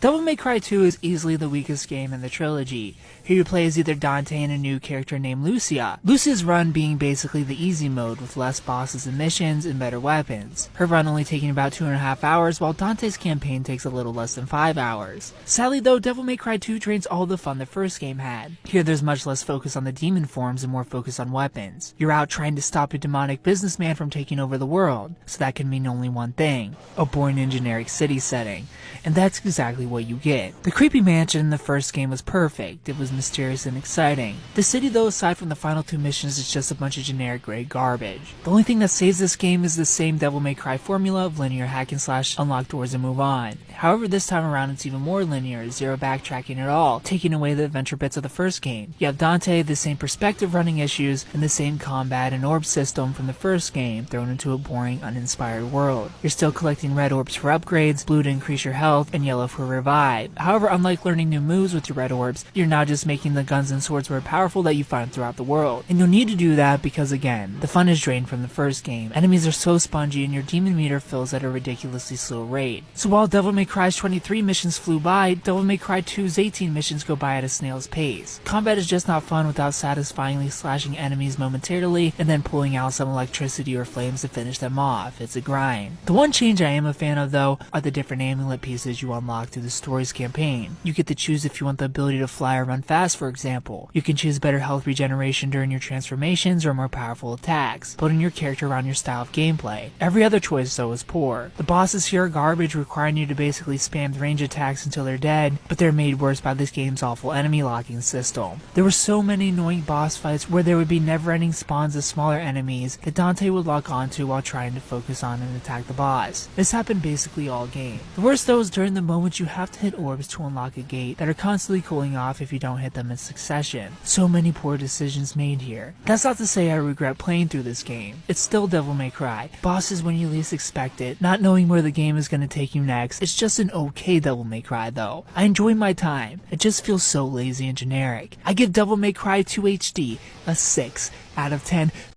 Devil May Cry 2 is easily the weakest game in the trilogy. Here you play as either Dante and a new character named Lucia. Lucia's run being basically the easy mode with less bosses and missions and better weapons. Her run only taking about 2.5 hours, while Dante's campaign takes a little less than 5 hours. Sadly though, Devil May Cry 2 drains all the fun the first game had. Here there's much less focus on the demon forms and more focus on weapons. You're out trying to stop a demonic businessman from taking over the world, so that can mean only one thing: a boring and generic city setting. And that's exactly what you get. The creepy mansion in the first game was perfect. It was mysterious and exciting. The city though, aside from the final 2 missions, is just a bunch of generic gray garbage. The only thing that saves this game is the same Devil May Cry formula of linear hack and slash, unlock doors and move on. However, this time around it's even more linear, zero backtracking at all, taking away the adventure bits of the first game. You have Dante, the same perspective running issues, and the same combat and orb system from the first game, thrown into a boring, uninspired world. You're still collecting red orbs for upgrades, blue to increase your health, and yellow for revive. However, unlike learning new moves with your red orbs, you're now just making the guns and swords more powerful that you find throughout the world. And you'll need to do that because, again, the fun is drained from the first game. Enemies are so spongy and your demon meter fills at a ridiculously slow rate. So while Devil May Cry's 23 missions flew by, Devil May Cry 2's 18 missions go by at a snail's pace. Combat is just not fun without satisfyingly slashing enemies momentarily and then pulling out some electricity or flames to finish them off. It's a grind. The one change I am a fan of though are the different amulet pieces you unlock through the story's campaign. You get to choose if you want the ability to fly or run fast, for example. You can choose better health regeneration during your transformations or more powerful attacks, building your character around your style of gameplay. Every other choice though is poor. The bosses here are garbage, requiring you to basically spam the range attacks until they're dead, but they're made worse by this game's awful enemy locking system. There were so many annoying boss fights where there would be never-ending spawns of smaller enemies that Dante would lock onto while trying to focus on and attack the boss. This happened basically all game. The worst though is during the moments you have to hit orbs to unlock a gate that are constantly cooling off if you don't hit them in succession. So many poor decisions made here. That's not to say I regret playing through this game. It's still Devil May Cry. Bosses when you least expect it, not knowing where the game is going to take you next. It's just an okay Devil May Cry though. I enjoy my time. It just feels so lazy and generic. I give Devil May Cry 2 HD a 6 out of 10